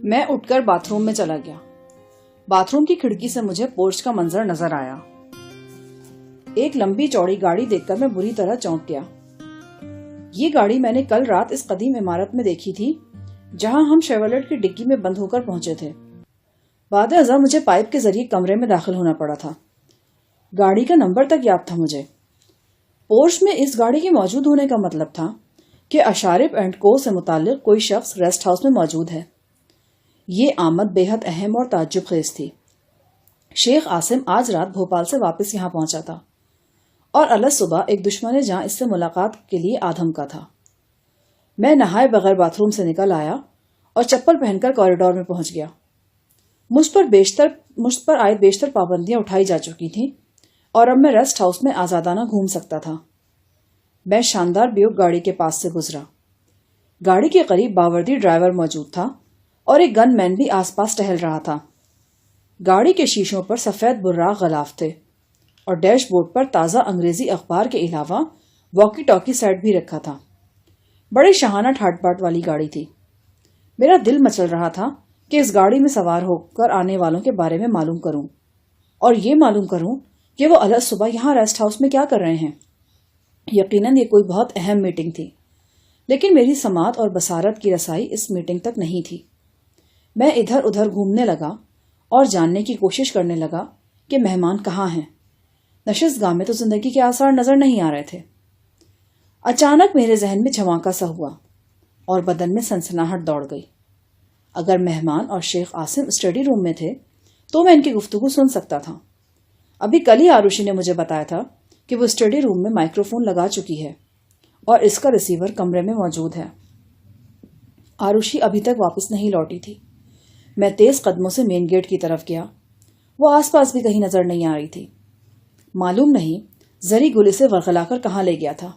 میں اٹھ کر باتھ روم میں چلا گیا۔ باتھ روم کی کھڑکی سے مجھے پورچ کا منظر نظر آیا۔ ایک لمبی چوڑی گاڑی دیکھ کر میں بری طرح چونک گیا۔ یہ گاڑی میں نے کل رات اس قدیم عمارت میں دیکھی تھی جہاں ہم شیورلیٹ کی ڈگی میں بند ہو کر پہنچے تھے۔ بعد ازاں مجھے پائپ کے ذریعے کمرے میں داخل ہونا پڑا تھا۔ گاڑی کا نمبر تک یاد تھا مجھے۔ پورچ میں اس گاڑی کے موجود ہونے کا مطلب تھا کہ اشارف اینڈ کو سے متعلق کوئی شخص ریسٹ ہاؤس میں موجود ہے۔ یہ آمد بے حد اہم اور تعجب خیز تھی۔ شیخ عاصم آج رات بھوپال سے واپس یہاں پہنچا تھا اور الگ صبح ایک دشمن جہاں اس سے ملاقات کے لیے آدھم کا تھا۔ میں نہائے بغیر باتھ روم سے نکل آیا اور چپل پہن کر کوریڈور میں پہنچ گیا۔ مجھ پر عائد بیشتر پابندیاں اٹھائی جا چکی تھیں اور اب میں ریسٹ ہاؤس میں آزادانہ گھوم سکتا تھا۔ میں شاندار بیوک گاڑی کے پاس سے گزرا۔ گاڑی کے قریب باوردی ڈرائیور موجود تھا اور ایک گن مین بھی آس پاس ٹہل رہا تھا۔ گاڑی کے شیشوں پر سفید براق غلاف تھے اور ڈیش بورڈ پر تازہ انگریزی اخبار کے علاوہ واکی ٹاکی سیٹ بھی رکھا تھا۔ بڑی شاہانہ ٹھاٹ باٹ والی گاڑی تھی۔ میرا دل مچل رہا تھا کہ اس گاڑی میں سوار ہو کر آنے والوں کے بارے میں معلوم کروں اور یہ معلوم کروں کہ وہ الگ صبح یہاں ریسٹ ہاؤس میں کیا کر رہے ہیں۔ یقیناً یہ کوئی بہت اہم میٹنگ تھی، لیکن میری سماعت اور بصارت کی رسائی اس میٹنگ تک نہیں تھی۔ میں ادھر ادھر گھومنے لگا اور جاننے کی کوشش کرنے لگا کہ مہمان کہاں ہیں۔ نشست گاہ میں تو زندگی کے آثار نظر نہیں آ رہے تھے۔ اچانک میرے ذہن میں جھونکا سا ہوا اور بدن میں سنسناہٹ دوڑ گئی۔ اگر مہمان اور شیخ عاصم اسٹڈی روم میں تھے تو میں ان کی گفتگو سن سکتا تھا۔ ابھی کل ہی آروشی نے مجھے بتایا تھا کہ وہ اسٹڈی روم میں مائکرو فون لگا چکی ہے اور اس کا ریسیور کمرے میں موجود ہے۔ آروشی ابھی تک واپس نہیں لوٹی تھی۔ میں تیز قدموں سے مین گیٹ کی طرف گیا۔ وہ آس پاس بھی کہیں نظر نہیں آ رہی تھی۔ معلوم نہیں زری گل اسے ورغلا کر کہاں لے گیا تھا۔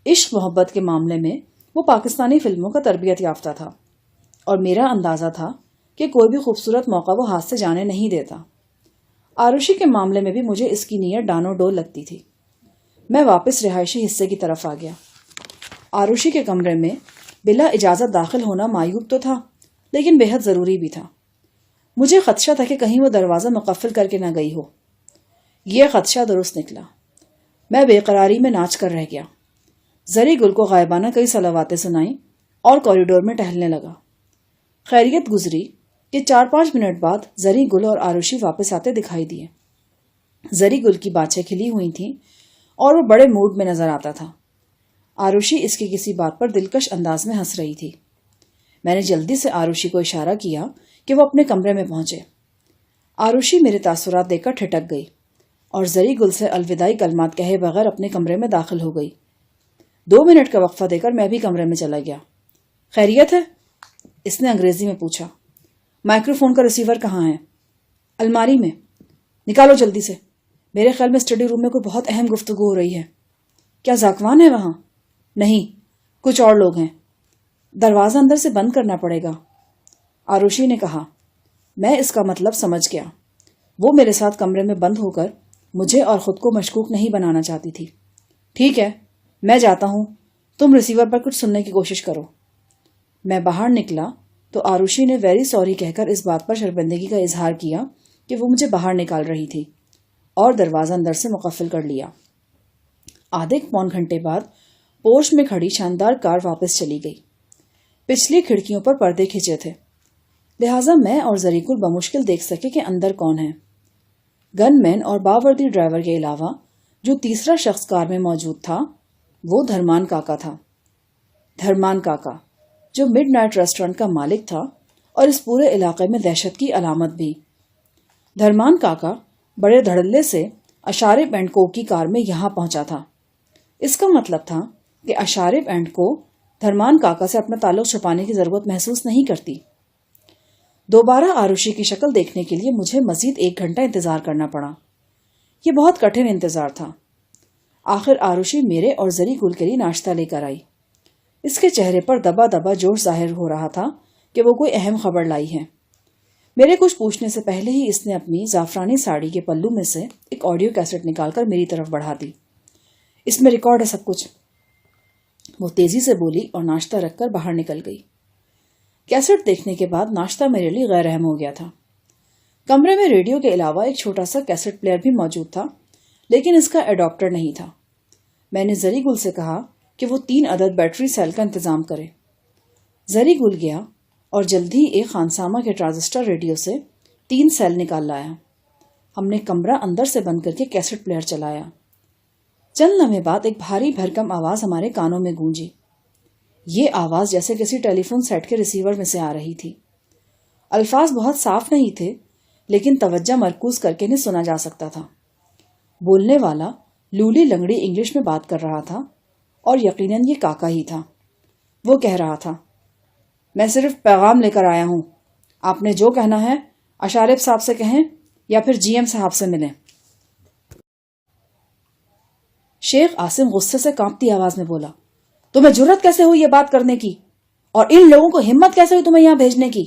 عشق محبت کے معاملے میں وہ پاکستانی فلموں کا تربیت یافتہ تھا اور میرا اندازہ تھا کہ کوئی بھی خوبصورت موقع وہ ہاتھ سے جانے نہیں دیتا۔ آروشی کے معاملے میں بھی مجھے اس کی نیت ڈانو ڈول لگتی تھی۔ میں واپس رہائشی حصے کی طرف آ گیا۔ آروشی کے کمرے میں بلا اجازت داخل ہونا معیوب تو تھا لیکن بے حد ضروری بھی تھا۔ مجھے خدشہ تھا کہ کہیں وہ دروازہ مقفل کر کے نہ گئی ہو۔ یہ خدشہ درست نکلا۔ میں بے قراری میں ناچ کر رہ گیا۔ زری گل کو غائبانہ کئی صلواتیں سنائیں اور کوریڈور میں ٹہلنے لگا۔ خیریت گزری کہ 4-5 منٹ بعد زری گل اور آروشی واپس آتے دکھائی دیے۔ زری گل کی باتیں کھلی ہوئی تھیں اور وہ بڑے موڈ میں نظر آتا تھا۔ آروشی اس کی کسی بات پر دلکش انداز میں ہنس رہی تھی۔ میں نے جلدی سے آروشی کو اشارہ کیا کہ وہ اپنے کمرے میں پہنچے۔ آروشی میرے تاثرات دیکھ کر ٹھٹک گئی اور زری گل سے الوداعی کلمات کہے بغیر اپنے کمرے میں داخل ہو گئی۔ 2 منٹ کا وقفہ دے کر میں بھی کمرے میں چلا گیا۔ خیریت ہے؟ اس نے انگریزی میں پوچھا۔ مائکرو فون کا ریسیور کہاں ہے؟ الماری میں۔ نکالو جلدی سے۔ میرے خیال میں اسٹڈی روم میں کوئی بہت اہم گفتگو ہو رہی ہے۔ کیا زاکوان ہے وہاں؟ نہیں، کچھ اور لوگ ہیں۔ دروازہ اندر سے بند کرنا پڑے گا، آروشی نے کہا۔ میں اس کا مطلب سمجھ گیا۔ وہ میرے ساتھ کمرے میں بند ہو کر مجھے اور خود کو مشکوک نہیں بنانا چاہتی تھی۔ ٹھیک ہے، میں جاتا ہوں، تم ریسیور پر کچھ سننے کی کوشش کرو۔ میں باہر نکلا تو آروشی نے ویری سوری کہہ کر اس بات پر شرمندگی کا اظہار کیا کہ وہ مجھے باہر نکال رہی تھی اور دروازہ اندر سے مقفل کر لیا۔ آدھے پون گھنٹے بعد پورچ میں کھڑی شاندار کار واپس چلی گئی۔ پچھلی کھڑکیوں پر پردے کھچے تھے، لہٰذا میں اور زری گل بمشکل دیکھ سکے کہ اندر کون ہے۔ گن مین اور باوردی ڈرائیور کے علاوہ جو تیسرا شخص کار میں موجود تھا وہ دھرمان کاکا تھا۔ دھرمان کاکا جو مڈ نائٹ ریسٹورنٹ کا مالک تھا اور اس پورے علاقے میں دہشت کی علامت بھی۔ دھرمان کاکا بڑے دھڑلے سے اشارف اینڈ کو کی کار میں یہاں پہنچا تھا۔ اس کا مطلب تھا کہ اشارف اینڈ کو دھرمان کاکا سے اپنا تعلق چھپانے کی ضرورت محسوس نہیں کرتی۔ دوبارہ آروشی کی شکل دیکھنے کے لیے مجھے مزید 1 گھنٹہ انتظار کرنا پڑا۔ یہ بہت کٹھن انتظار تھا۔ آخر آروشی میرے اور زری گل کے لیے ناشتہ لے کر آئی۔ اس کے چہرے پر دبا دبا جوش ظاہر ہو رہا تھا کہ وہ کوئی اہم خبر لائی ہے۔ میرے کچھ پوچھنے سے پہلے ہی اس نے اپنی زعفرانی ساڑی کے پلو میں سے ایک آڈیو کیسٹ نکال کر میری طرف بڑھا دی۔ اس میں ریکارڈ ہے سب کچھ، وہ تیزی سے بولی اور ناشتہ رکھ کر باہر نکل گئی۔ کیسٹ دیکھنے کے بعد ناشتہ میرے لیے غیر اہم ہو گیا تھا۔ کمرے میں ریڈیو کے علاوہ ایک چھوٹا سا کیسٹ پلیئر بھی موجود تھا، لیکن اس کا ایڈاپٹر نہیں تھا۔ میں نے زری گل سے کہا کہ وہ 3 عدد بیٹری سیل کا انتظام کرے۔ زری گل گیا اور جلد ہی ایک خانسامہ کے ٹرانزسٹر ریڈیو سے 3 سیل نکال لایا۔ ہم نے کمرہ اندر سے بند کر کے کیسٹ پلیئر چلایا۔ چند لمحے بعد ایک بھاری بھرکم آواز ہمارے کانوں میں گونجی۔ یہ آواز جیسے کسی ٹیلی فون سیٹ کے ریسیور میں سے آ رہی تھی۔ الفاظ بہت صاف نہیں تھے، لیکن توجہ مرکوز کر کے انہیں سنا جا سکتا تھا۔ بولنے والا لولی لنگڑی انگلش میں بات کر رہا تھا، اور یقیناً یہ کاکا ہی تھا۔ وہ کہہ رہا تھا، میں صرف پیغام لے کر آیا ہوں، آپ نے جو کہنا ہے اشارف صاحب سے کہیں یا پھر جی ایم صاحب سے ملیں۔ شیخ عاصم غصے سے کانپتی آواز میں بولا، تمہیں جرت کیسے ہوئی یہ بات کرنے کی، اور ان لوگوں کو ہمت کیسے ہوئی تمہیں یہاں بھیجنے کی؟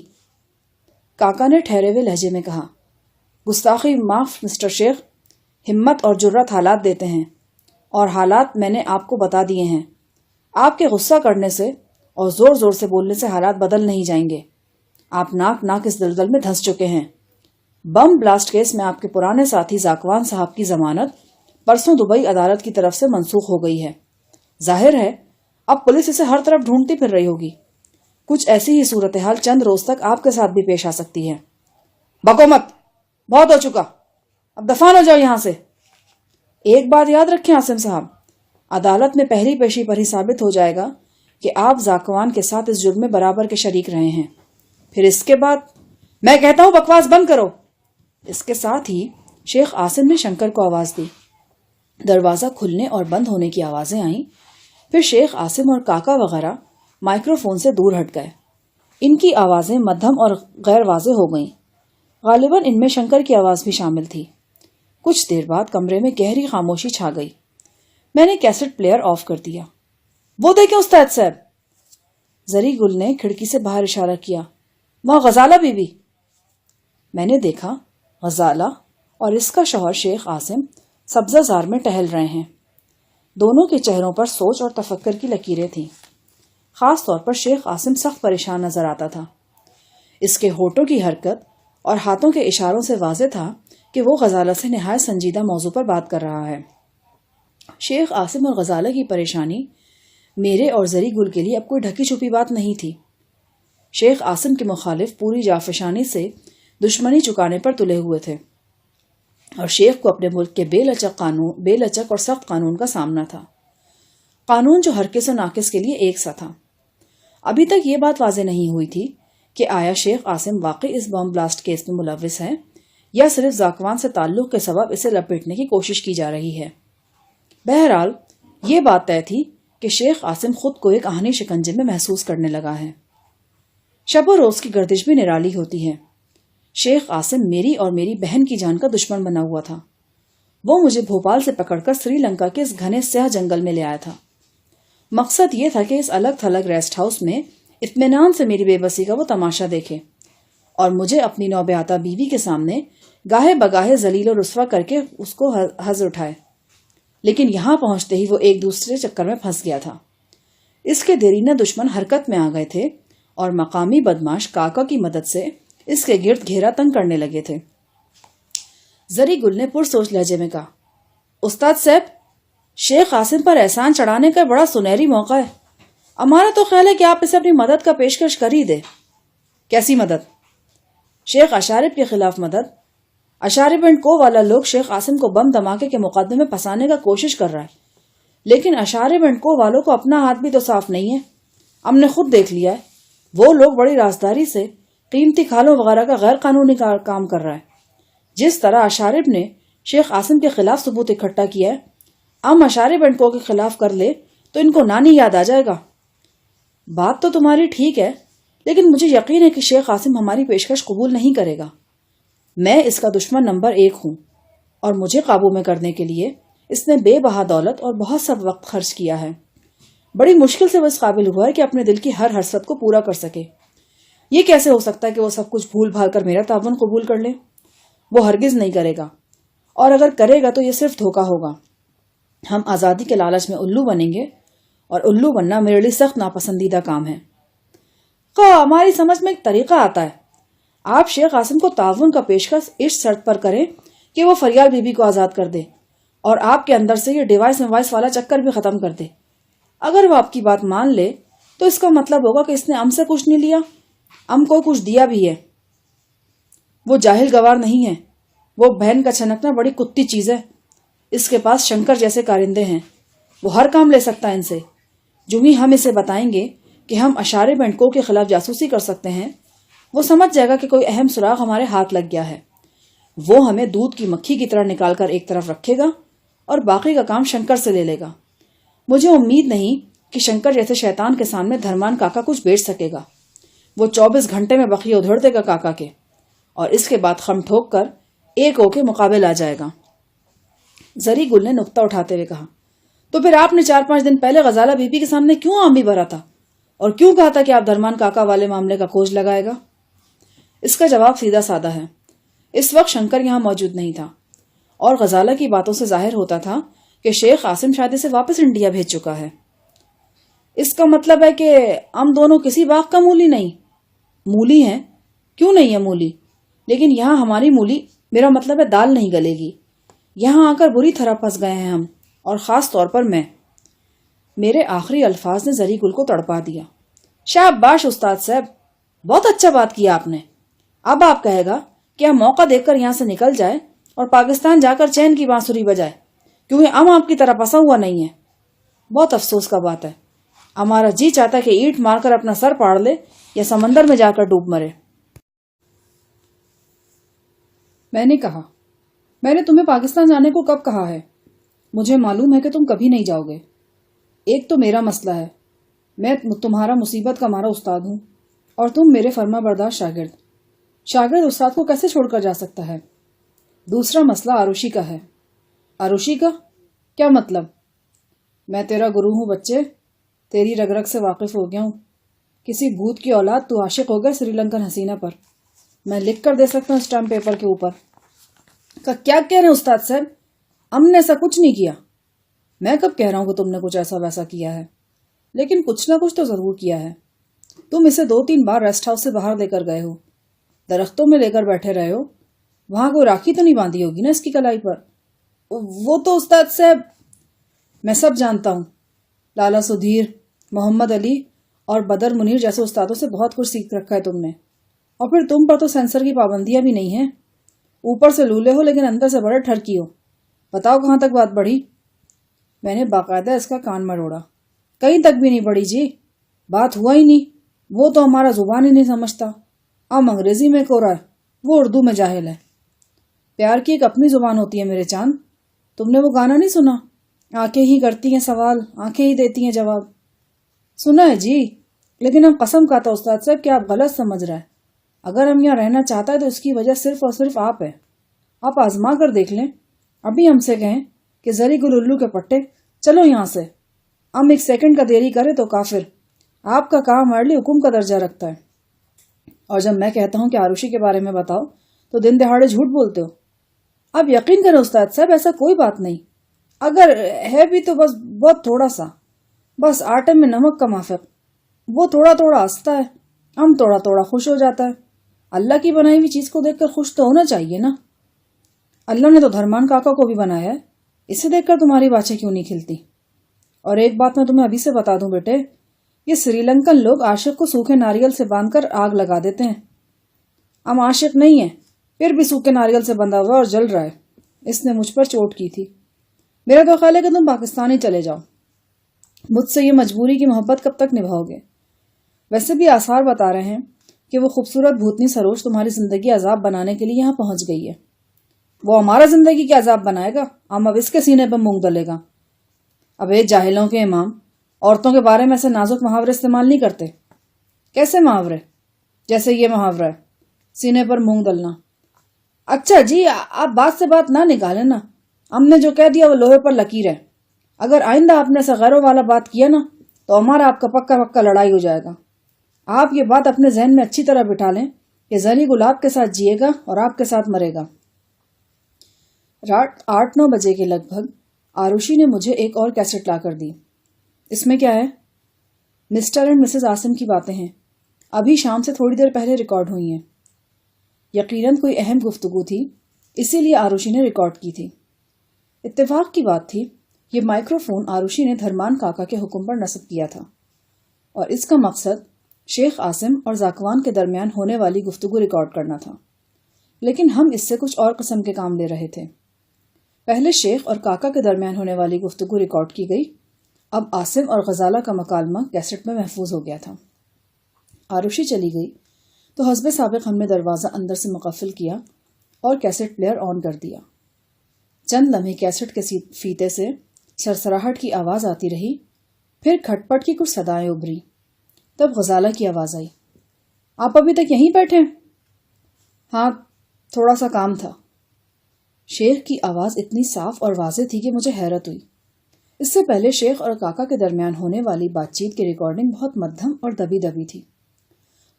کاکا نے ٹھہرے ہوئے لہجے میں کہا، گستاخی معاف مسٹر شیخ، ہمت اور جرت حالات دیتے ہیں، اور حالات میں نے آپ کو بتا دیے ہیں۔ آپ کے غصہ کرنے سے اور زور زور سے بولنے سے حالات بدل نہیں جائیں گے۔ آپ ناک اس دلدل میں دھنس چکے ہیں۔ بم بلاسٹ کیس میں آپ کے پرانے ساتھی زاکوان صاحب کی ضمانت پرسوں دبئی عدالت کی طرف سے منسوخ ہو گئی ہے۔ ظاہر ہے اب پولیس اسے ہر طرف ڈھونڈتی پھر رہی ہوگی۔ کچھ ایسی ہی صورتحال چند روز تک آپ کے ساتھ بھی پیش آ سکتی ہے۔ بکو مت، بہت ہو چکا، اب دفان ہو جاؤ یہاں سے۔ ایک بات یاد رکھیں عاصم صاحب، عدالت میں پہلی پیشی پر ہی ثابت ہو جائے گا کہ آپ زاکوان کے ساتھ اس جرم میں برابر کے شریک رہے ہیں۔ پھر اس کے بعد میں کہتا ہوں بکواس بند کرو۔ اس کے ساتھ ہی شیخ عاصم نے شنکر کو آواز دی۔ دروازہ کھلنے اور بند ہونے کی آوازیں آئیں، پھر شیخ عاصم اور کاکا وغیرہ مائکرو فون سے دور ہٹ گئے۔ ان کی آوازیں مدھم اور غیر واضح ہو گئیں۔ غالباً ان میں شنکر کی آواز بھی شامل تھی۔ کچھ دیر بعد کمرے میں گہری خاموشی چھا گئی۔ میں نے کیسٹ پلیئر آف کر دیا۔ وہ دیکھیں استاد صاحب، زری گل نے کھڑکی سے باہر اشارہ کیا، وہاں غزالہ بی بی۔ میں نے دیکھا غزالہ اور اس کا شوہر شیخ عاصم سبزہ زار میں ٹہل رہے ہیں۔ دونوں کے چہروں پر سوچ اور تفکر کی لکیریں تھیں۔ خاص طور پر شیخ عاصم سخت پریشان نظر آتا تھا۔ اس کے ہونٹوں کی حرکت اور ہاتھوں کے اشاروں سے واضح تھا کہ وہ غزالہ سے نہایت سنجیدہ موضوع پر بات کر رہا ہے۔ شیخ عاصم اور غزالہ کی پریشانی میرے اور زری گل کے لیے اب کوئی ڈھکی چھپی بات نہیں تھی۔ شیخ عاصم کے مخالف پوری جافشانی سے دشمنی چکانے پر تلے ہوئے تھے، اور شیخ کو اپنے ملک کے بے لچک اور سخت قانون کا سامنا تھا، قانون جو ہرکس و ناقص کے لیے ایک سا تھا۔ ابھی تک یہ بات واضح نہیں ہوئی تھی کہ آیا شیخ عاصم واقعی اس بم بلاسٹ کیس میں ملوث ہے یا صرف زاکوان سے تعلق کے سبب اسے لپیٹنے کی کوشش کی جا رہی ہے۔ بہرحال یہ بات طے تھی کہ شیخ عاصم خود کو ایک آہنی شکنجے میں محسوس کرنے لگا ہے۔ شب و روز کی گردش بھی نرالی ہوتی ہے۔ شیخ عاصم میری اور میری بہن کی جان کا دشمن بنا ہوا تھا۔ وہ مجھے بھوپال سے پکڑ کر سری لنکا کے اس گھنے سیاہ جنگل میں لے آیا تھا۔ مقصد یہ تھا کہ اس الگ تھلگ ریسٹ ہاؤس میں اطمینان سے میری بے بسی کا وہ تماشا دیکھے اور مجھے اپنی نوبیاتا بیوی کے سامنے گاہے بگاہے ذلیل و رسوا کر کے اس کو حض اٹھائے۔ لیکن یہاں پہنچتے ہی وہ ایک دوسرے چکر میں پھنس گیا تھا۔ اس کے دیرینہ دشمن حرکت میں آ گئے تھے اور مقامی بدماش کاکا کی مدد سے اس کے گرد گھیرا تنگ کرنے لگے تھے۔ زری گل نے پرسوچ لہجے میں کہا، استاد صاحب، شیخ عاصم پر احسان چڑھانے کا بڑا سنہری موقع ہے۔ ہمارا تو خیال ہے کہ آپ اسے اپنی مدد کا پیشکش کر ہی دے۔ کیسی مدد؟ شیخ اشارف کے خلاف مدد۔ اشارف اینڈ کو والا لوگ شیخ عاصم کو بم دھماکے کے مقدمے میں پھنسانے کا کوشش کر رہا ہے، لیکن اشارف اینڈ کو والوں کو اپنا ہاتھ بھی تو صاف نہیں ہے۔ ہم نے خود دیکھ لیا ہے، وہ لوگ بڑی رازداری سے قیمتی کھالوں وغیرہ کا غیر قانونی کام کر رہا ہے۔ جس طرح اشارف نے شیخ عاصم کے خلاف ثبوت اکٹھا کیا ہے، ہم اشارف اینڈ کو کے خلاف کر لے تو ان کو نانی یاد آ جائے گا۔ بات تو تمہاری ٹھیک ہے، لیکن مجھے یقین ہے کہ شیخ عاصم ہماری پیشکش قبول نہیں کرے گا۔ میں اس کا دشمن نمبر 1 ہوں، اور مجھے قابو میں کرنے کے لیے اس نے بے بہا دولت اور بہت سا وقت خرچ کیا ہے۔ بڑی مشکل سے وہ اس قابل ہوا ہے کہ اپنے دل کی ہر حسرت کو پورا کر سکے۔ یہ کیسے ہو سکتا ہے کہ وہ سب کچھ بھول بھال کر میرا تعاون قبول کر لے؟ وہ ہرگز نہیں کرے گا، اور اگر کرے گا تو یہ صرف دھوکہ ہوگا۔ ہم آزادی کے لالچ میں الو بنیں گے، اور الو بننا میرے لیے سخت ناپسندیدہ کام ہے۔ ہماری سمجھ میں ایک طریقہ آتا ہے. آپ شیخ قاسم کو تعاون کا پیشکش اس شرط پر کریں کہ وہ فریال بی بی کو آزاد کر دے اور آپ کے اندر سے یہ ڈیوائس موائس والا چکر بھی ختم کر دے. اگر وہ آپ کی بات مان لے تو اس کا مطلب ہوگا کہ اس نے ہم سے کچھ نہیں لیا، ہم کو کچھ دیا بھی ہے. وہ جاہل گوار نہیں ہے. وہ بہن کا چھنکنا بڑی کتی چیز ہے. اس کے پاس شنکر جیسے کارندے ہیں. وہ ہر کام لے سکتا ہے ان سے. جو ہی ہم اسے بتائیں گے کہ ہم اشارے بینڈکو کے خلاف جاسوسی کر سکتے ہیں، وہ سمجھ جائے گا کہ کوئی اہم سراغ ہمارے ہاتھ لگ گیا ہے. وہ ہمیں دودھ کی مکھی کی طرح نکال کر ایک طرف رکھے گا اور باقی کا کام شنکر سے لے لے گا. مجھے امید نہیں کہ شنکر جیسے شیطان کے سامنے دھرمان کاکا کچھ بیچ سکے گا. وہ 24 گھنٹے میں بقیہ ادھڑ دے گا کاکا کے، اور اس کے بعد خم ٹھوک کر ایک ہو کے مقابل آ جائے گا. زری گل نے نقطہ اٹھاتے ہوئے کہا، تو پھر آپ نے 4-5 دن پہلے غزالہ بی بی کے سامنے کیوں آم بھی بھرا تھا اور کیوں کہا تھا کہ آپ دھرمان کاکا والے معاملے کا کھوج لگائے گا؟ اس کا جواب سیدھا سادہ ہے. اس وقت شنکر یہاں موجود نہیں تھا اور غزالہ کی باتوں سے ظاہر ہوتا تھا کہ شیخ قاسم شادی سے واپس انڈیا بھیج چکا ہے. اس کا مطلب ہے کہ ہم دونوں کسی باغ کا مولی نہیں. مولی ہیں؟ کیوں نہیں ہے مولی؟ لیکن یہاں ہماری مولی، میرا مطلب ہے دال، نہیں گلے گی. یہاں آ کر بری طرح پھنس گئے ہیں ہم، اور خاص طور پر میں. میرے آخری الفاظ نے زری گل کو تڑپا دیا. شاباش استاد صاحب، بہت اچھا بات کیا آپ نے. اب آپ کہے گا کہ ہم موقع دیکھ کر یہاں سے نکل جائے اور پاکستان جا کر چین کی بانسری بجائے، کیونکہ ہم آپ کی طرح پسا ہوا نہیں ہے. بہت افسوس کا بات ہے. ہمارا جی چاہتا ہے کہ اینٹ مار کر اپنا سر پاڑ لے یا سمندر میں جا کر ڈوب مرے. میں نے کہا، میں نے تمہیں پاکستان جانے کو کب کہا ہے؟ مجھے معلوم ہے کہ تم کبھی نہیں جاؤ گے. ایک تو میرا مسئلہ ہے، میں تمہارا مصیبت کا مارا استاد ہوں اور تم میرے فرما بردار شاگرد. شاگرد استاد کو کیسے چھوڑ کر جا سکتا ہے؟ دوسرا مسئلہ آروشی کا ہے. آروشی کا کیا مطلب؟ میں تیرا گرو ہوں بچے، تیری رگ رگ سے واقف ہو گیا ہوں. کسی بھوت کی اولاد تو عاشق ہو گیا سری لنکن حسینہ پر. میں لکھ کر دے سکتا ہوں اسٹامپ پیپر کے اوپر. کیا کہہ رہے ہیں استاد صاحب؟ ہم نے ایسا کچھ نہیں کیا. میں کب کہہ رہا ہوں کہ تم نے کچھ ایسا ویسا کیا ہے؟ لیکن کچھ نہ کچھ تو ضرور کیا ہے. تم اسے 2-3 بار ریسٹ ہاؤس سے باہر لے کر گئے ہو، درختوں میں لے کر بیٹھے رہے ہو. وہاں کوئی راکھی تو نہیں باندھی ہوگی نا اس کی کلائی پر؟ وہ تو استاد صاحب میں سب جانتا ہوں. لالا سدھیر، محمد علی اور بدر منیر جیسے استادوں سے بہت کچھ سیکھ رکھا ہے تم نے. اور پھر تم پر تو سینسر کی پابندیاں بھی نہیں ہیں. اوپر سے لولے ہو لیکن اندر سے بڑے ٹھرکی ہو. بتاؤ کہاں تک بات بڑھی؟ میں نے باقاعدہ اس کا کان مروڑا. کہیں تک بھی نہیں بڑھی جی، بات ہوا ہی نہیں. وہ تو ہمارا زبان ہی نہیں سمجھتا. ہم انگریزی میں کو رہا ہے، وہ اردو میں جاہل ہے. پیار کی ایک اپنی زبان ہوتی ہے میرے چاند. تم نے وہ گانا نہیں سنا؟ آنکھیں ہی کرتی ہیں سوال، آنکھیں ہی دیتی ہیں جواب. سنا ہے جی، لیکن ہم قسم کھاتا استاد صاحب کہ آپ غلط سمجھ رہے ہیں. اگر ہم یہاں رہنا چاہتا ہے تو اس کی وجہ صرف اور صرف آپ ہے. آپ آزما کر دیکھ لیں. ابھی ہم سے کہیں کہ زری گل الو کے پٹے چلو یہاں سے، ہم 1 سیکنڈ کا دیری کرے تو کافر. آپ کا کام ہمارے لیے حکم کا درجہ رکھتا ہے. اور جب میں کہتا ہوں کہ آروشی کے بارے میں بتاؤ تو دن دہاڑے جھوٹ بولتے ہو. آپ یقین کریں استاد صاحب، ایسا کوئی بات نہیں. اگر ہے بھی تو بس بہت تھوڑا سا، بس آٹے میں نمک کا مافق. وہ تھوڑا تھوڑا ہنستا ہے، ہم تھوڑا تھوڑا خوش ہو جاتا ہے. اللہ کی بنائی ہوئی چیز کو دیکھ کر خوش تو ہونا چاہیے نا. اللہ نے تو دھرمان کاکا کو بھی بنایا ہے، اسے دیکھ کر تمہاری باتیں کیوں نہیں کھلتی؟ اور ایک بات میں تمہیں ابھی سے بتا دوں بیٹے، یہ سری لنکن لوگ عاشق کو سوکھے ناریل سے باندھ کر آگ لگا دیتے ہیں. ہم عاشق نہیں ہیں، پھر بھی سوکھے ناریل سے بندھا ہوا اور جل رہا ہے. اس نے مجھ پر چوٹ کی تھی. میرا تو خیال ہے کہ تم پاکستان ہی چلے جاؤ. مجھ سے یہ مجبوری کی محبت کب تک نبھاؤ گے؟ ویسے بھی آثار بتا رہے ہیں کہ وہ خوبصورت بھوتنی سروش تمہاری زندگی عذاب بنانے کے لیے یہاں پہنچ گئی ہے. وہ ہمارا زندگی کی عذاب بنائے گا، ہم اب اس کے سینے پہ مونگ ڈلے گا. اب یہ جاہلوں کے امام عورتوں کے بارے میں ایسے نازک محاورے استعمال نہیں کرتے. کیسے محاورے؟ جیسے یہ محاورہ ہے، سینے پر مونگ ڈلنا. اچھا جی، آپ بات سے بات نہ نکالیں نا. ہم نے جو کہہ دیا وہ لوہے پر لکیر ہے. اگر آئندہ آپ نے ایسا غیروں والا بات کیا نا تو ہمارا آپ کا پکا پکا لڑائی ہو جائے گا. آپ یہ بات اپنے ذہن میں اچھی طرح بٹھا لیں کہ زری گل آپ کے ساتھ جیے گا اور آپ کے ساتھ مرے گا. رات 8-9 بجے کے لگ بھگ آروشی نے مجھے ایک اور کیسٹ لا کر دی. اس میں کیا ہے؟ مسٹر اینڈ مسز عاصم کی باتیں ہیں. ابھی شام سے تھوڑی دیر پہلے ریکارڈ ہوئی ہیں۔ یقیناً کوئی اہم گفتگو تھی، اسی لیے آروشی نے ریکارڈ کی تھی۔ اتفاق کی بات تھی، یہ مائکرو فون آروشی نے دھرمان کاکا کے حکم پر نصب کیا تھا، اور اس کا مقصد شیخ عاصم اور زاکوان کے درمیان ہونے والی گفتگو ریکارڈ کرنا تھا۔ لیکن ہم اس سے کچھ اور قسم کے کام لے رہے تھے۔ پہلے شیخ اور کاکا کے درمیان ہونے والی گفتگو ریکارڈ کی گئی، اب عاصم اور غزالہ کا مکالمہ کیسٹ میں محفوظ ہو گیا تھا۔ آروشی چلی گئی تو حسب سابق ہم نے دروازہ اندر سے مقفل کیا اور کیسٹ پلیئر آن کر دیا۔ چند لمحے کیسٹ کے فیتے سے سرسراہٹ کی آواز آتی رہی، پھر کھٹ پٹ کی کچھ صدائیں ابھری۔ تب غزالہ کی آواز آئی، آپ ابھی تک یہیں بیٹھے؟ ہاں، تھوڑا سا کام تھا۔ شیخ کی آواز اتنی صاف اور واضح تھی کہ مجھے حیرت ہوئی۔ اس سے پہلے شیخ اور کاکا کے درمیان ہونے والی بات چیت کی ریکارڈنگ بہت مدھم اور دبی دبی تھی۔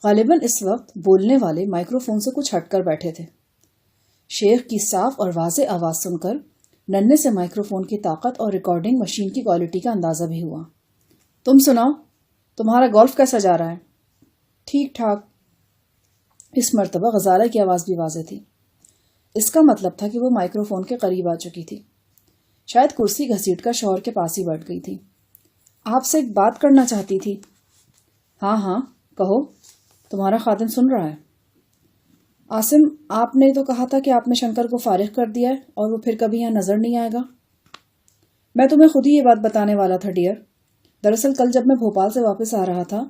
غالباً اس وقت بولنے والے مائکرو فون سے کچھ ہٹ کر بیٹھے تھے۔ شیخ کی صاف اور واضح آواز سن کر ننھے سے مائکرو فون کی طاقت اور ریکارڈنگ مشین کی کوالٹی کا اندازہ بھی ہوا۔ تم سناؤ، تمہارا گولف کیسا جا رہا ہے؟ ٹھیک ٹھاک۔ اس مرتبہ غزالہ کی آواز بھی واضح تھی۔ اس کا مطلب تھا کہ وہ مائکرو فون کے قریب آ چکی تھی۔ شاید کرسی گھسیٹ کر شوہر کے پاس ہی بیٹھ گئی تھی۔ آپ سے ایک بات کرنا چاہتی تھی۔ ہاں ہاں کہو، تمہارا خادم سن رہا ہے۔ عاصم، آپ نے تو کہا تھا کہ آپ نے شنکر کو فارغ کر دیا ہے اور وہ پھر کبھی یہاں نظر نہیں آئے گا۔ میں تمہیں خود ہی یہ بات بتانے والا تھا ڈیئر۔ دراصل کل جب میں بھوپال سے واپس آ رہا تھا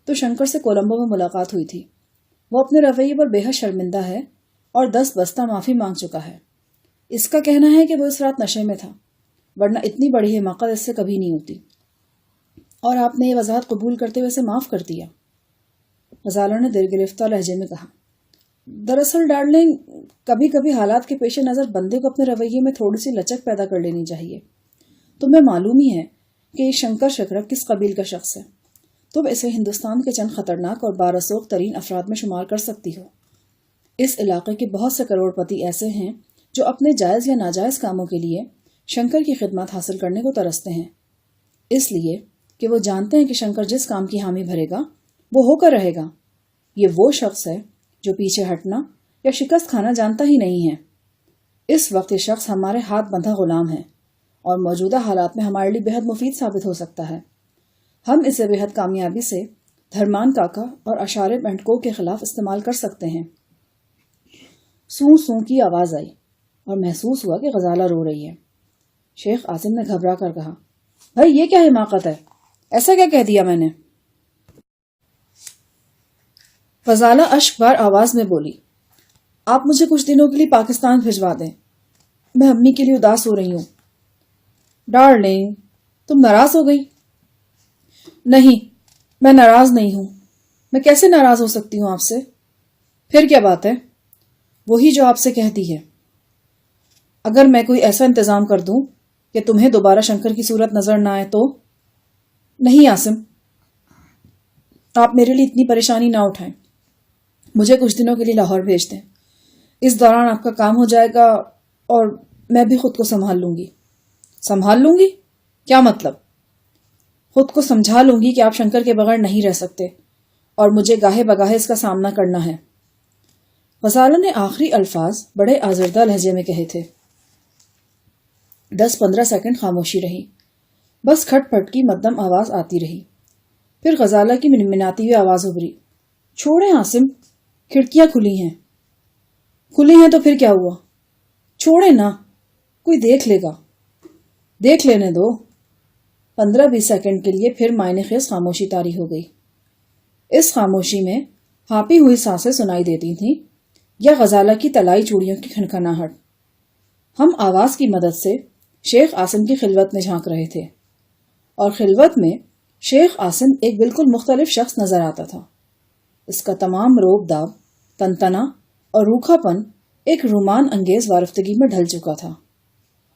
تو شنکر سے کولمبو میں ملاقات ہوئی تھی۔ وہ اپنے رویے پر بے حد شرمندہ ہے اور 10 بستہ معافی مانگ چکا ہے۔ اس کا کہنا ہے کہ وہ اس رات نشے میں تھا، ورنہ اتنی بڑی حماقت اس سے کبھی نہیں ہوتی، اور آپ نے یہ وضاحت قبول کرتے ہوئے اسے معاف کر دیا۔ غزالہ نے دل گرفتہ لہجے میں کہا، دراصل ڈارلنگ، کبھی کبھی حالات کے پیش نظر بندے کو اپنے رویے میں تھوڑی سی لچک پیدا کر لینی چاہیے۔ تمہیں معلوم ہی ہے کہ یہ شنکر شکرک کس قبیل کا شخص ہے۔ تم اسے ہندوستان کے چند خطرناک اور بارسوخ ترین افراد میں شمار کر سکتی ہو۔ اس علاقے کے بہت سے کروڑ پتی ایسے ہیں جو اپنے جائز یا ناجائز کاموں کے لیے شنکر کی خدمات حاصل کرنے کو ترستے ہیں، اس لیے کہ وہ جانتے ہیں کہ شنکر جس کام کی حامی بھرے گا وہ ہو کر رہے گا۔ یہ وہ شخص ہے جو پیچھے ہٹنا یا شکست کھانا جانتا ہی نہیں ہے۔ اس وقت یہ شخص ہمارے ہاتھ بندھا غلام ہے اور موجودہ حالات میں ہمارے لیے بہت مفید ثابت ہو سکتا ہے۔ ہم اسے بہت کامیابی سے دھرمان کاکا اور اشارب اینڈ کو کے خلاف استعمال کر سکتے ہیں۔ سوں سوں کی آواز آئی اور محسوس ہوا کہ غزالہ رو رہی ہے۔ شیخ عاصم نے گھبرا کر کہا، بھائی یہ کیا حماقت ہے؟ ایسا کیا کہہ دیا میں نے؟ غزالہ اشک بار آواز میں بولی، آپ مجھے کچھ دنوں کے لیے پاکستان بھجوا دیں، میں امی کے لیے اداس ہو رہی ہوں۔ ڈارلنگ، تم ناراض ہو گئی؟ نہیں، میں ناراض نہیں ہوں۔ میں کیسے ناراض ہو سکتی ہوں آپ سے؟ پھر کیا بات ہے؟ وہی جو آپ سے کہتی ہے۔ اگر میں کوئی ایسا انتظام کر دوں کہ تمہیں دوبارہ شنکر کی صورت نظر نہ آئے تو؟ نہیں عاصم، آپ میرے لیے اتنی پریشانی نہ اٹھائیں۔ مجھے کچھ دنوں کے لیے لاہور بھیج دیں۔ اس دوران آپ کا کام ہو جائے گا اور میں بھی خود کو سنبھال لوں گی۔ سنبھال لوں گی؟ کیا مطلب؟ خود کو سمجھا لوں گی کہ آپ شنکر کے بغیر نہیں رہ سکتے اور مجھے گاہے بگاہے اس کا سامنا کرنا ہے۔ غزالہ نے آخری الفاظ بڑے آزردہ لہجے میں کہے تھے۔ 10-15 سیکنڈ خاموشی رہی، بس کھٹ پٹ کی مدھم آواز آتی رہی۔ پھر غزالہ کی منمناتی ہوئی آواز ابھری، چھوڑیں عاصم، کھڑکیاں کھلی ہیں۔ کھلی ہیں تو پھر کیا ہوا؟ چھوڑیں نا، کوئی دیکھ لے گا۔ دیکھ لینے دو۔ 15-20 سیکنڈ کے لیے پھر معنی خیز خاموشی طاری ہو گئی۔ اس خاموشی میں ہانپی ہوئی سانسیں سنائی دیتی تھیں یا غزالہ کی طلائی چوڑیوں کی کھنکھناہٹ۔ ہم آواز کی مدد سے شیخ عاصم کی خلوت میں جھانک رہے تھے، اور خلوت میں شیخ عاصم ایک بالکل مختلف شخص نظر آتا تھا۔ اس کا تمام روب داب، تنتنا اور روکھا پن ایک رومان انگیز وارفتگی میں ڈھل چکا تھا،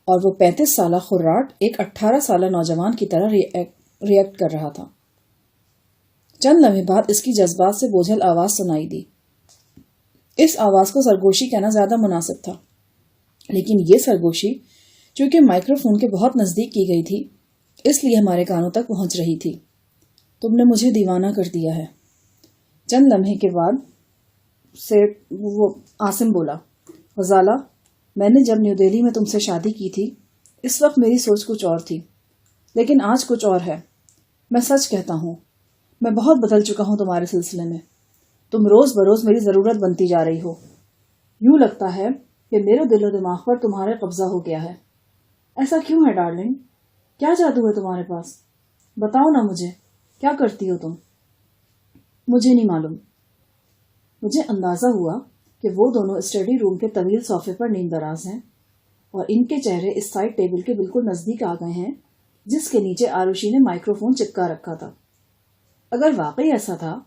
اور وہ 35 سالہ خراٹ ایک 18 سالہ نوجوان کی طرح ریئیکٹ کر رہا تھا۔ چند لمحے بعد اس کی جذبات سے بوجھل آواز سنائی دی۔ اس آواز کو سرگوشی کہنا زیادہ مناسب تھا، لیکن یہ سرگوشی چونکہ مائکرو فون کے بہت نزدیک کی گئی تھی اس لیے ہمارے کانوں تک پہنچ رہی تھی۔ تم نے مجھے دیوانہ کر دیا ہے۔ چند لمحے کے بعد سے وہ عاصم بولا، غزالہ، میں نے جب نیو دہلی میں تم سے شادی کی تھی اس وقت میری سوچ کچھ اور تھی، لیکن آج کچھ اور ہے۔ میں سچ کہتا ہوں، میں بہت بدل چکا ہوں تمہارے سلسلے میں۔ تم روز بروز میری ضرورت بنتی جا رہی ہو۔ یوں لگتا ہے کہ میرے دل و دماغ پر تمہارے قبضہ ہو گیا ہے۔ ایسا کیوں ہے ڈارلنگ؟ کیا جادو ہے تمہارے پاس؟ بتاؤ نا مجھے، کیا کرتی ہو تم؟ مجھے نہیں معلوم۔ مجھے اندازہ ہوا کہ وہ دونوں اسٹڈی روم کے طویل صوفے پر نیم دراز ہیں اور ان کے چہرے اس سائڈ ٹیبل کے بالکل نزدیک آ گئے ہیں جس کے نیچے آروشی نے مائکرو فون چپکا رکھا تھا۔ اگر واقعی ایسا تھا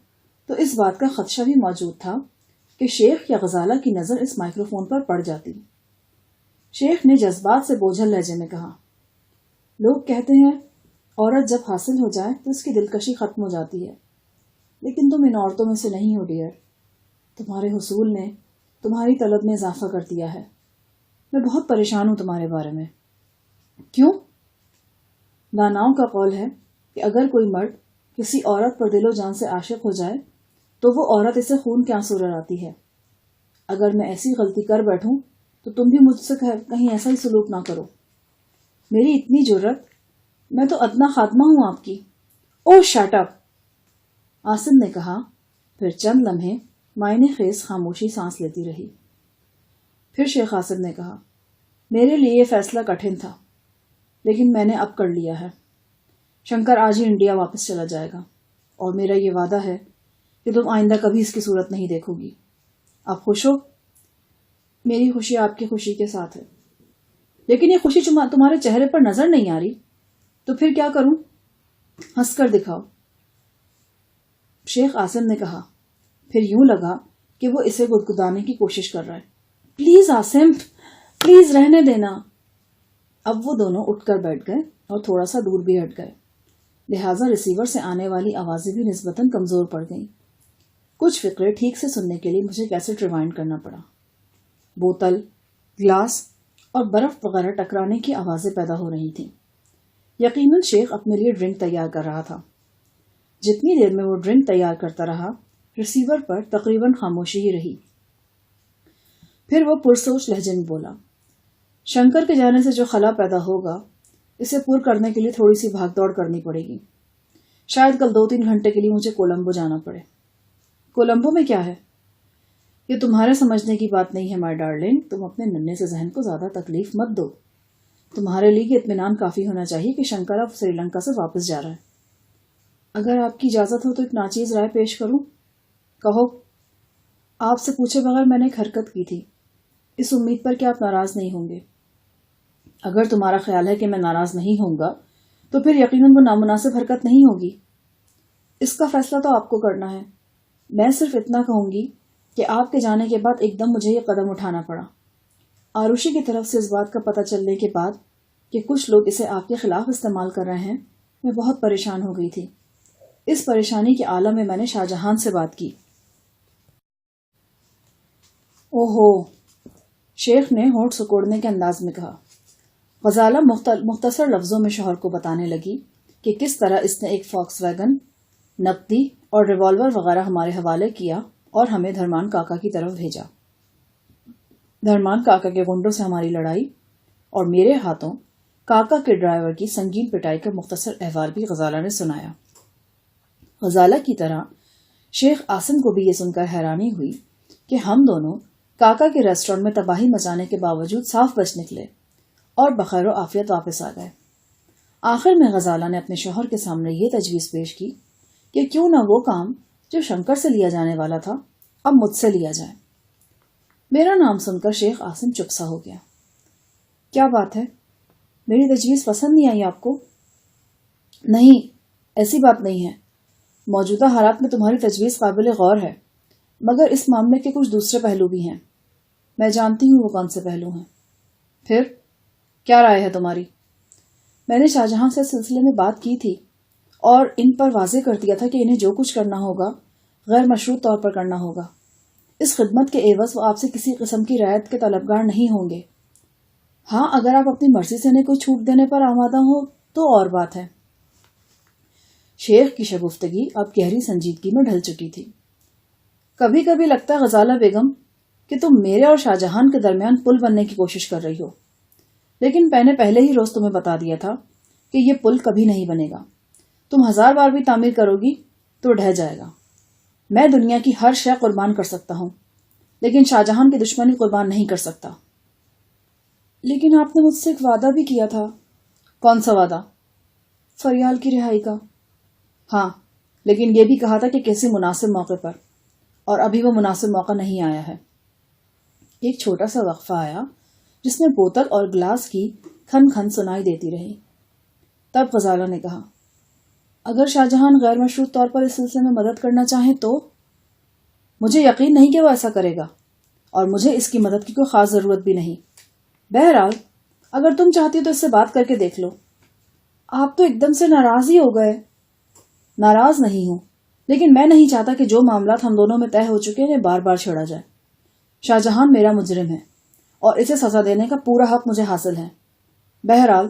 تو اس بات کا خدشہ بھی موجود تھا کہ شیخ یا غزالہ کی نظر اس مائکرو فون پر پڑ جاتی۔ شیخ نے جذبات سے بوجھل لہجے میں کہا، لوگ کہتے ہیں عورت جب حاصل ہو جائے تو اس کی دلکشی ختم ہو جاتی ہے، لیکن تم ان عورتوں میں سے نہیں ہو ڈیئر۔ تمہارے حصول نے تمہاری طلب میں اضافہ کر دیا ہے۔ میں بہت پریشان ہوں تمہارے بارے میں۔ کیوں؟ داناؤں کا قول ہے کہ اگر کوئی مرد کسی عورت پر دل و جان سے عاشق ہو جائے تو وہ عورت اسے خون کے آنسو رلاتی ہے۔ اگر میں ایسی غلطی کر بیٹھوں تو تم بھی مجھ سے کہیں ایسا ہی سلوک نہ کرو۔ میری اتنی جرت، میں تو ادنا خاتمہ ہوں آپ کی۔ اوہ شٹ اپ، عاصم نے کہا، پھر چند لمحے معنی خیز خاموشی سانس لیتی رہی۔ پھر شیخ عاصم نے کہا، میرے لیے یہ فیصلہ کٹھن تھا، لیکن میں نے اب کر لیا ہے۔ شنکر آج ہی انڈیا واپس چلا جائے گا اور میرا یہ وعدہ ہے کہ تم آئندہ کبھی اس کی صورت نہیں دیکھو گی۔ آپ خوش ہو؟ میری خوشی آپ کی خوشی کے ساتھ ہے، لیکن یہ خوشی تمہارے چہرے پر نظر نہیں آ رہی، تو پھر کیا کروں؟ ہنس کر دکھاؤ، شیخ عاصم نے کہا۔ پھر یوں لگا کہ وہ اسے گدگدانے کی کوشش کر رہا ہے۔ پلیز عاصم، پلیز رہنے دینا۔ اب وہ دونوں اٹھ کر بیٹھ گئے اور تھوڑا سا دور بھی ہٹ گئے، لہٰذا ریسیور سے آنے والی آوازیں بھی نسبتاً کمزور پڑ گئیں۔ کچھ فقرے ٹھیک سے سننے کے لیے مجھے کیسٹ ریوائنڈ کرنا پڑا۔ بوتل، گلاس اور برف وغیرہ ٹکرانے کی آوازیں پیدا ہو رہی تھیں۔ یقیناً شیخ اپنے لیے ڈرنک تیار کر رہا تھا۔ جتنی دیر میں وہ ڈرنک تیار کرتا رہا، ریسیور پر تقریباً خاموشی ہی رہی۔ پھر وہ پرسوچ لہجے میں بولا، شنکر کے جانے سے جو خلا پیدا ہوگا اسے پور کرنے کے لیے تھوڑی سی بھاگ دوڑ کرنی پڑے گی۔ شاید کل 2-3 گھنٹے کے لیے مجھے کولمبو جانا پڑے۔ کولمبو میں کیا ہے؟ یہ تمہارے سمجھنے کی بات نہیں ہے مائی ڈارلنگ، تم اپنے ننھے سے ذہن کو زیادہ تکلیف مت دو۔ تمہارے لیے اطمینان کافی ہونا چاہیے کہ شنکر اب سری لنکا سے واپس جا رہا ہے۔ اگر آپ کی اجازت ہو تو ایک ناچیز رائے پیش کروں؟ کہو۔ آپ سے پوچھے بغیر میں نے ایک حرکت کی تھی، اس امید پر کہ آپ ناراض نہیں ہوں گے۔ اگر تمہارا خیال ہے کہ میں ناراض نہیں ہوں گا تو پھر یقیناً وہ نامناسب حرکت نہیں ہوگی۔ اس کا فیصلہ تو آپ کو کرنا ہے۔ میں صرف اتنا کہوں گی کہ آپ کے جانے کے بعد ایک دم مجھے یہ قدم اٹھانا پڑا۔ آروشی کی طرف سے اس بات کا پتہ چلنے کے بعد کہ کچھ لوگ اسے آپ کے خلاف استعمال کر رہے ہیں، میں بہت پریشان ہو گئی تھی۔ اس پریشانی کے عالم میں نے شاہ جہان سے بات کی۔ اوہو، شیخ نے ہونٹ سکوڑنے کے انداز میں کہا۔ غزالہ مختصر لفظوں میں شوہر کو بتانے لگی کہ کس طرح اس نے ایک فاکس ویگن، نقدی اور ریوالور وغیرہ ہمارے حوالے کیا اور ہمیں دھرمان کاکا کی طرف بھیجا۔ دھرمان کاکا کے گنڈوں سے ہماری لڑائی اور میرے ہاتھوں کاکا کے ڈرائیور کی سنگین پٹائی کا مختصر احوال بھی غزالہ نے سنایا۔ غزالہ کی طرح شیخ عاصم کو بھی یہ سن کر حیرانی ہوئی کہ ہم دونوں کاکا کے ریسٹورینٹ میں تباہی مچانے کے باوجود صاف بچ نکلے اور بخیر و عافیت واپس آ گئے۔ آخر میں غزالہ نے اپنے شوہر کے سامنے یہ تجویز پیش کی کہ کیوں نہ وہ کام جو شنکر سے لیا جانے والا تھا اب مجھ سے لیا جائے۔ میرا نام سن کر شیخ عاصم چپ سا ہو گیا۔ کیا بات ہے؟ میری تجویز پسند نہیں آئی آپ کو؟ نہیں، ایسی بات نہیں ہے۔ موجودہ حالات میں تمہاری تجویز قابل غور ہے، مگر اس معاملے کے کچھ دوسرے پہلو بھی ہیں۔ میں جانتی ہوں وہ کون سے پہلو ہیں۔ پھر کیا رائے ہے تمہاری؟ میں نے شاہ جہاں سے سلسلے میں بات کی تھی اور ان پر واضح کر دیا تھا کہ انہیں جو کچھ کرنا ہوگا غیر مشروط طور پر کرنا ہوگا۔ اس خدمت کے عوض وہ آپ سے کسی قسم کی رعایت کے طلبگار نہیں ہوں گے۔ ہاں، اگر آپ اپنی مرضی سے انہیں کوئی چھوٹ دینے پر آمادہ ہوں تو اور بات ہے۔ شیخ کی شگفتگی اب گہری سنجیدگی میں ڈھل چکی تھی۔ کبھی کبھی لگتا ہے غزالہ بیگم کہ تم میرے اور شاہجہان کے درمیان پل بننے کی کوشش کر رہی ہو، لیکن میں نے پہلے ہی روز تمہیں بتا دیا تھا کہ یہ پل کبھی نہیں بنے گا۔ تم 1000 بار بھی تعمیر کرو گی تو ڈھہ جائے گا۔ میں دنیا کی ہر شے قربان کر سکتا ہوں، لیکن شاہجہان کی دشمنی قربان نہیں کر سکتا۔ لیکن آپ نے مجھ سے ایک وعدہ بھی کیا تھا۔ کون سا وعدہ؟ فریال کی رہائی کا۔ ہاں، لیکن یہ بھی کہا تھا کہ کسی مناسب موقع پر، اور ابھی وہ مناسب موقع نہیں آیا ہے۔ ایک چھوٹا سا وقفہ آیا جس میں بوتل اور گلاس کی کھن کھن سنائی دیتی رہی۔ تب غزالہ نے کہا، اگر شاہجہان غیر مشروط طور پر اس سلسلے میں مدد کرنا چاہیں تو؟ مجھے یقین نہیں کہ وہ ایسا کرے گا، اور مجھے اس کی مدد کی کوئی خاص ضرورت بھی نہیں۔ بہرحال اگر تم چاہتی ہو تو اس سے بات کر کے دیکھ لو۔ آپ تو ایک دم سے ناراض ہی ہو گئے۔ ناراض نہیں ہوں، لیکن میں نہیں چاہتا کہ جو معاملات ہم دونوں میں طے ہو چکے ہیں بار بار چھیڑا جائے۔ شاہجہان میرا مجرم ہے اور اسے سزا دینے کا پورا حق مجھے حاصل ہے۔ بہرحال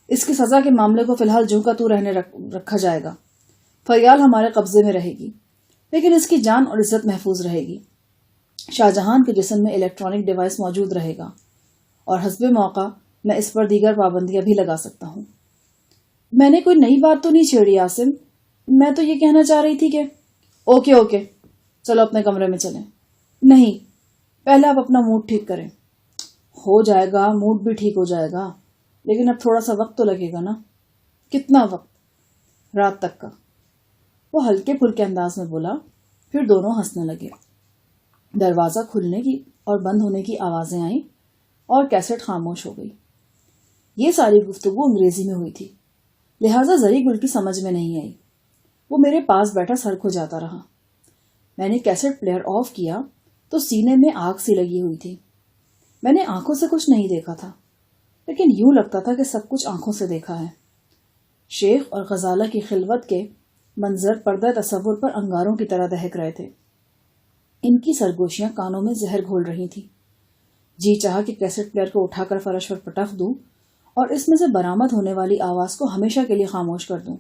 اس کی سزا کے معاملے کو فی الحال جو کا تو رہنے رکھا جائے گا۔ فریال ہمارے قبضے میں رہے گی، لیکن اس کی جان اور عزت محفوظ رہے گی۔ شاہجہان کے جسم میں الیکٹرانک ڈیوائس موجود رہے گا، اور حسب موقع میں اس پر دیگر پابندیاں بھی لگا سکتا ہوں۔ میں نے کوئی نئی بات تو نہیں چھیڑی عاصم، میں تو یہ کہنا چاہ رہی تھی کہ… اوکے، چلو اپنے کمرے میں چلیں۔ نہیں، پہلے آپ اپنا موڈ ٹھیک کریں۔ ہو جائے گا، موڈ بھی ٹھیک ہو جائے گا، لیکن اب تھوڑا سا وقت تو لگے گا نا۔ کتنا وقت؟ رات تک کا، وہ ہلکے پھلکے انداز میں بولا۔ پھر دونوں ہنسنے لگے۔ دروازہ کھلنے کی اور بند ہونے کی آوازیں آئیں اور کیسٹ خاموش ہو گئی۔ یہ ساری گفتگو انگریزی میں ہوئی تھی، لہٰذا زری گل کی سمجھ میں نہیں آئی۔ وہ میرے پاس بیٹھا سر کھو جاتا رہا۔ میں نے کیسٹ پلیئر آف کیا تو سینے میں آگ سی لگی ہوئی تھی۔ میں نے آنکھوں سے کچھ نہیں دیکھا تھا، لیکن یوں لگتا تھا کہ سب کچھ آنکھوں سے دیکھا ہے۔ شیخ اور غزالہ کی خلوت کے منظر پردہ تصور پر انگاروں کی طرح دہک رہے تھے۔ ان کی سرگوشیاں کانوں میں زہر گھول رہی تھیں۔ جی چاہا کہ کیسٹ پلیئر کو اٹھا کر فرش پر پٹک دوں اور اس میں سے برآمد ہونے والی آواز کو ہمیشہ کے لیے خاموش کر دوں۔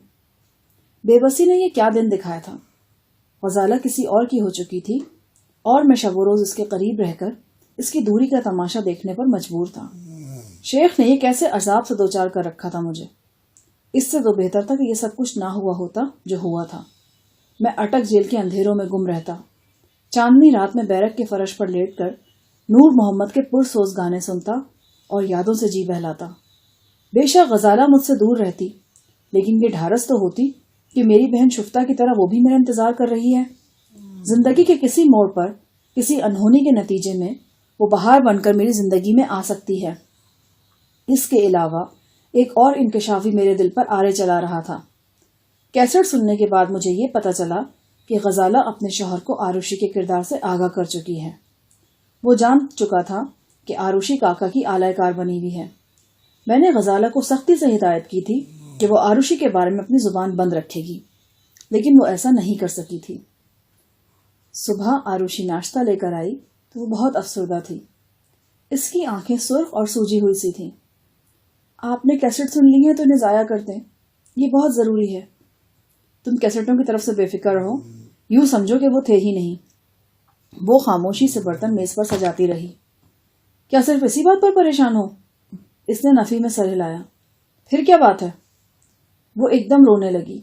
بے بسی نے یہ کیا دن دکھایا تھا۔ غزالہ کسی اور کی ہو چکی تھی، اور میں شب و روز اس کے قریب رہ کر اس کی دوری کا تماشا دیکھنے پر مجبور تھا۔ شیخ نے یہ کیسے عذاب سے دوچار کر رکھا تھا مجھے۔ اس سے تو بہتر تھا کہ یہ سب کچھ نہ ہوا ہوتا جو ہوا تھا۔ میں اٹک جیل کے اندھیروں میں گم رہتا، چاندنی رات میں بیرک کے فرش پر لیٹ کر نور محمد کے پرسوز گانے سنتا اور یادوں سے جی بہلاتا۔ بے شک غزالہ مجھ سے دور رہتی، لیکن یہ ڈھارس تو ہوتی کہ میری بہن شفتہ کی طرح وہ بھی میرا انتظار کر رہی ہے۔ زندگی کے کسی موڑ پر، کسی انہونی کے نتیجے میں وہ بہار بن کر میری زندگی میں آ سکتی ہے۔ اس کے علاوہ ایک اور انکشافی میرے دل پر آرے چلا رہا تھا۔ کیسٹ سننے کے بعد مجھے یہ پتا چلا کہ غزالہ اپنے شوہر کو آروشی کے کردار سے آگاہ کر چکی ہے۔ وہ جان چکا تھا کہ آروشی کاکا کی آلائے کار بنی ہوئی ہے۔ میں نے غزالہ کو سختی سے ہدایت کی تھی کہ وہ آروشی کے بارے میں اپنی زبان بند رکھے گی، لیکن وہ ایسا نہیں کر سکی تھی۔ صبح آروشی ناشتہ لے کر آئی تو وہ بہت افسردہ تھی۔ اس کی آنکھیں سرخ اور سوجی ہوئی سی تھیں۔ آپ نے کیسٹ سن لی ہے تو انہیں ضائع کر دیں، یہ بہت ضروری ہے۔ تم کیسٹوں کی طرف سے بے فکر رہو، یوں سمجھو کہ وہ تھے ہی نہیں۔ وہ خاموشی سے برتن میز پر سجاتی رہی۔ کیا صرف اسی بات پر پریشان ہو؟ اس نے نفی میں سر ہلایا۔ پھر کیا بات ہے؟ وہ ایک دم رونے لگی۔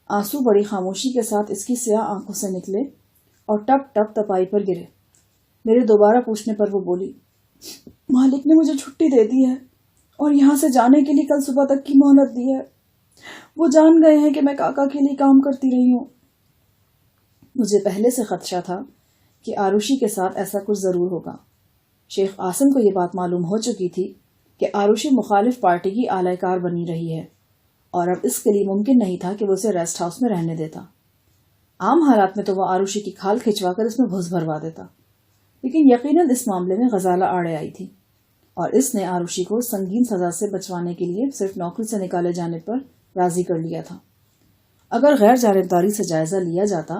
آنسو بڑی خاموشی کے ساتھ اس کی سیاہ آنکھوں سے نکلے اور ٹپ ٹپ تپائی پر گرے۔ میرے دوبارہ پوچھنے پر وہ بولی، مالک نے مجھے چھٹی دے دی ہے اور یہاں سے جانے کے لیے کل صبح تک کی مہلت دی ہے۔ وہ جان گئے ہیں کہ میں کاکا کے لیے کام کرتی رہی ہوں۔ مجھے پہلے سے خدشہ تھا کہ آروشی کے ساتھ ایسا کچھ ضرور ہوگا۔ شیخ عاصم کو یہ بات معلوم ہو چکی تھی کہ آروشی مخالف پارٹی کی آلائے کار بنی رہی ہے، اور اب اس کے لیے ممکن نہیں تھا کہ وہ اسے ریسٹ ہاؤس میں رہنے دیتا۔ عام حالات میں تو وہ آروشی کی کھال کھچوا کر اس میں گھس بھروا دیتا، لیکن یقیناً اس معاملے میں غزالہ آڑے آئی تھی، اور اس نے آروشی کو سنگین سزا سے بچوانے کے لیے صرف نوکری سے نکالے جانے پر راضی کر لیا تھا۔ اگر غیر جانبداری سے جائزہ لیا جاتا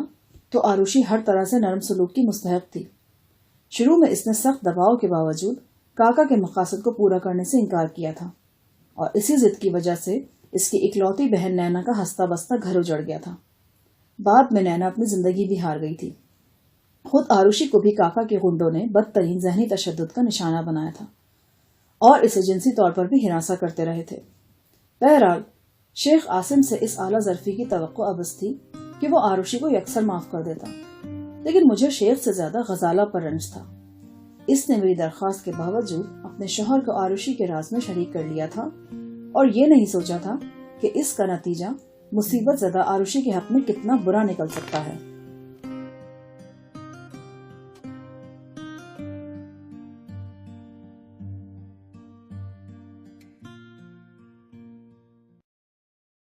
تو آروشی ہر طرح سے نرم سلوک کی مستحق تھی۔ شروع میں اس نے سخت دباؤ کے باوجود کاکا کے مقاصد کو پورا کرنے سے انکار کیا تھا، اور اسی ضد کی وجہ سے اس کی اکلوتی بہن نینا کا ہستہ بستہ گھر اجڑ گیا تھا۔ بعد میں نینا اپنی زندگی بھی ہار گئی تھی۔ خود آروشی کو بھی کاکا کے غنڈوں نے بدترین ذہنی تشدد کا نشانہ بنایا تھا اور اسے جنسی طور پر بھی ہراساں کرتے رہے تھے۔ بہرحال شیخ عاصم سے اس اعلیٰ ظرفی کی توقع ابس تھی کہ وہ آروشی کو یکسر معاف کر دیتا، لیکن مجھے شیخ سے زیادہ غزالہ پر رنج تھا۔ اس نے میری درخواست کے باوجود اپنے شوہر کو آروشی کے راز میں شریک کر لیا تھا اور یہ نہیں سوچا تھا کہ اس کا نتیجہ مصیبت زدہ آروشی کے حق میں کتنا برا نکل سکتا ہے۔